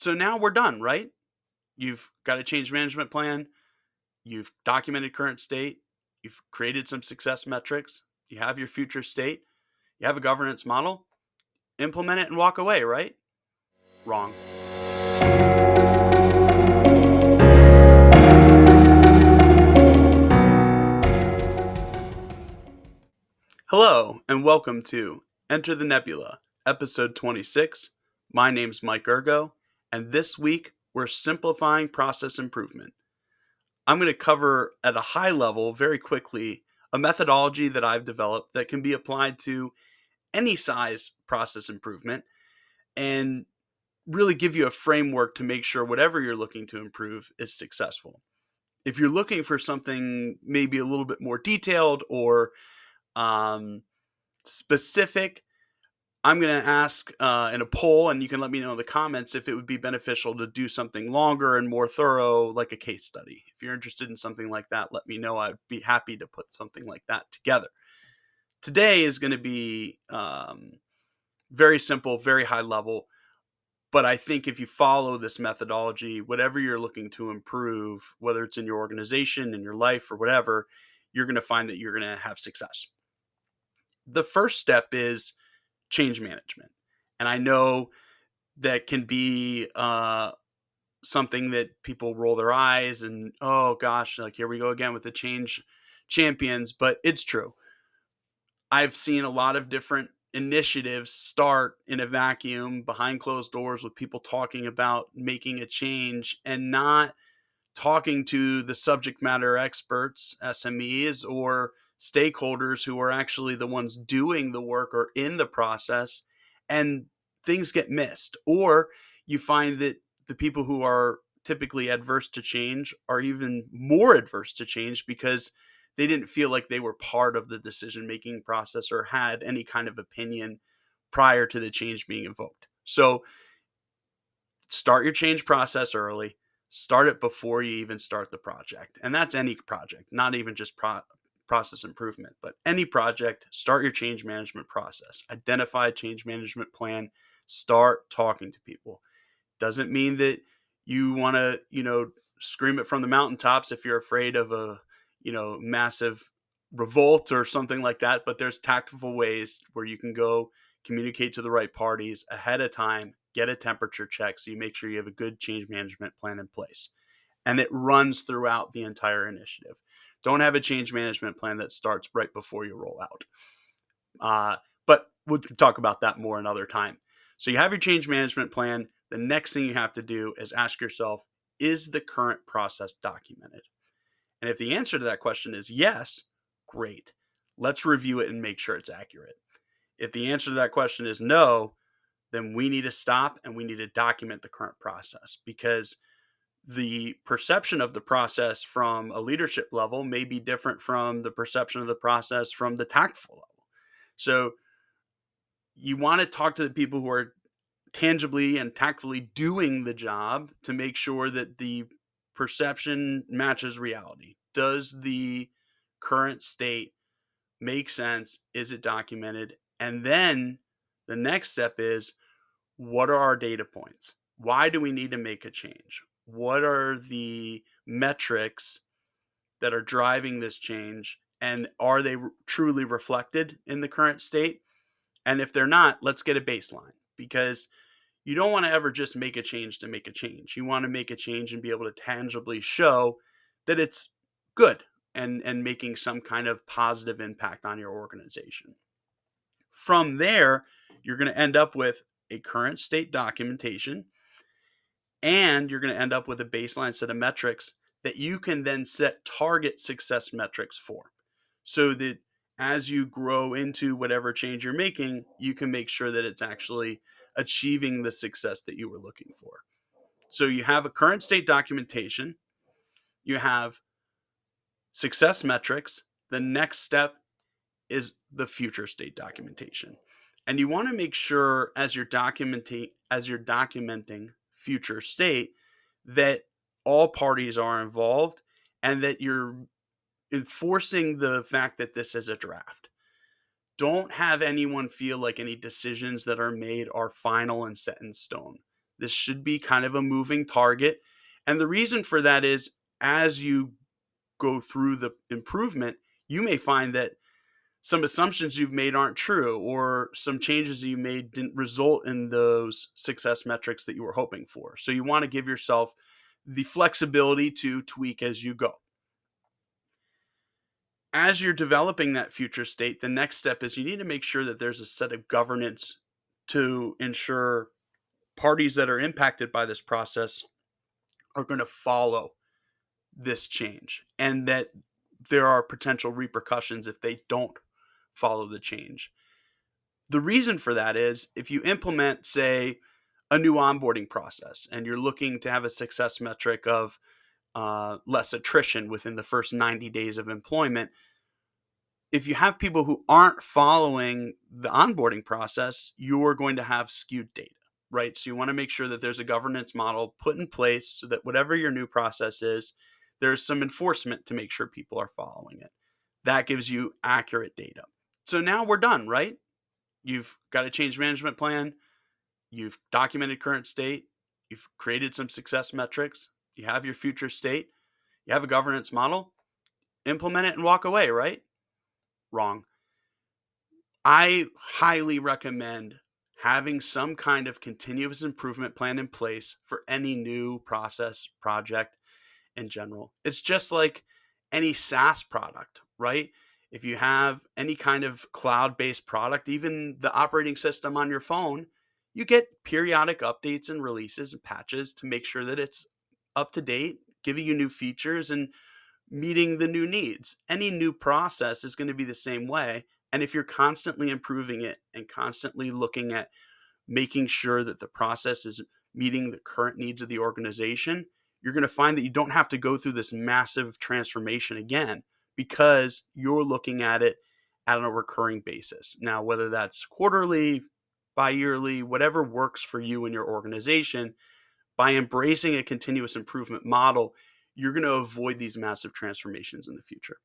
So now we're done, right? You've got a change management plan. You've documented current state. You've created some success metrics. You have your future state. You have a governance model. Implement it and walk away, right? Wrong. Hello, and welcome to Enter the Nebula, episode 26. My name's Mike Ergo, and this week we're simplifying process improvement. I'm going to cover at a high level, very quickly, a methodology that I've developed that can be applied to any size process improvement and really give you a framework to make sure whatever you're looking to improve is successful. If you're looking for something maybe a little bit more detailed or um, specific, I'm going to ask in a poll, and you can let me know in the comments if it would be beneficial to do something longer and more thorough, like a case study. If you're interested in something like that, let me know. I'd be happy to put something like that together. Today is going to be very simple, very high level. But I think if you follow this methodology, whatever you're looking to improve, whether it's in your organization, in your life, or whatever, you're going to find that you're going to have success. The first step is change management. And I know that can be something that people roll their eyes and, oh gosh, like here we go again with the change champions, but it's true. I've seen a lot of different initiatives start in a vacuum behind closed doors with people talking about making a change and not talking to the subject matter experts, SMEs, or stakeholders who are actually the ones doing the work or in the process, and things get missed. Or you find that the people who are typically adverse to change are even more adverse to change because they didn't feel like they were part of the decision making process or had any kind of opinion prior to the change being invoked. So start your change process early. Start it before you even start the project. And that's any project, not even just process improvement, but any project. Start your change management process. Identify a change management plan. Start talking to people. Doesn't mean that you want to, scream it from the mountaintops if you're afraid of a, massive revolt or something like that. But there's tactful ways where you can go communicate to the right parties ahead of time, get a temperature check so you make sure you have a good change management plan in place. And it runs throughout the entire initiative. Don't have a change management plan that starts right before you roll out. But we'll talk about that more another time. So you have your change management plan. The next thing you have to do is ask yourself, is the current process documented? And if the answer to that question is yes, great. Let's review it and make sure it's accurate. If the answer to that question is no, then we need to stop and we need to document the current process, because the perception of the process from a leadership level may be different from the perception of the process from the tactful level. So you want to talk to the people who are tangibly and tactfully doing the job to make sure that the perception matches reality. Does the current state make sense? Is it documented? And then the next step is, what are our data points? Why do we need to make a change? What are the metrics that are driving this change? And are they truly reflected in the current state? And if they're not, let's get a baseline, because you don't want to ever just make a change to make a change. You want to make a change and be able to tangibly show that it's good and making some kind of positive impact on your organization. From there, you're going to end up with a current state documentation, and you're going to end up with a baseline set of metrics that you can then set target success metrics for, so that as you grow into whatever change you're making, you can make sure that it's actually achieving the success that you were looking for. So you have a current state documentation, you have success metrics. The next step is the future state documentation. And you want to make sure as you're documenting future state that all parties are involved and that you're enforcing the fact that this is a draft. Don't have anyone feel like any decisions that are made are final and set in stone. This should be kind of a moving target. And the reason for that is, as you go through the improvement, you may find that some assumptions you've made aren't true, or some changes you made didn't result in those success metrics that you were hoping for. So you want to give yourself the flexibility to tweak as you go. As you're developing that future state, the next step is you need to make sure that there's a set of governance to ensure parties that are impacted by this process are going to follow this change, and that there are potential repercussions if they don't follow the change. The reason for that is, if you implement, say, a new onboarding process and you're looking to have a success metric of less attrition within the first 90 days of employment, if you have people who aren't following the onboarding process, you're going to have skewed data, right? So you want to make sure that there's a governance model put in place so that whatever your new process is, there's some enforcement to make sure people are following it. That gives you accurate data. So now we're done, right? You've got a change management plan. You've documented current state. You've created some success metrics. You have your future state. You have a governance model. Implement it and walk away, right? Wrong. I highly recommend having some kind of continuous improvement plan in place for any new process project in general. It's just like any SaaS product, right? If you have any kind of cloud based product, even the operating system on your phone, you get periodic updates and releases and patches to make sure that it's up to date, giving you new features and meeting the new needs. Any new process is going to be the same way. And if you're constantly improving it and constantly looking at making sure that the process is meeting the current needs of the organization, you're going to find that you don't have to go through this massive transformation again, because you're looking at it on a recurring basis. Now, whether that's quarterly, bi-yearly, whatever works for you and your organization, by embracing a continuous improvement model, you're going to avoid these massive transformations in the future.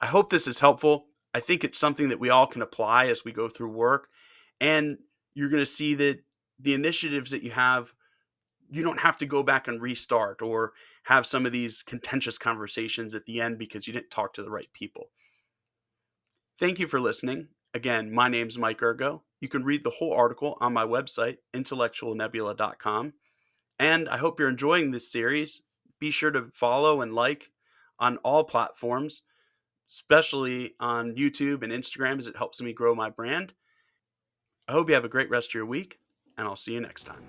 I hope this is helpful. I think it's something that we all can apply as we go through work. And you're going to see that the initiatives that you have, you don't have to go back and restart or have some of these contentious conversations at the end because you didn't talk to the right people. Thank you for listening. Again, my name's Mike Ergo. You can read the whole article on my website, intellectualnebula.com. And I hope you're enjoying this series. Be sure to follow and like on all platforms, especially on YouTube and Instagram, as it helps me grow my brand. I hope you have a great rest of your week, and I'll see you next time.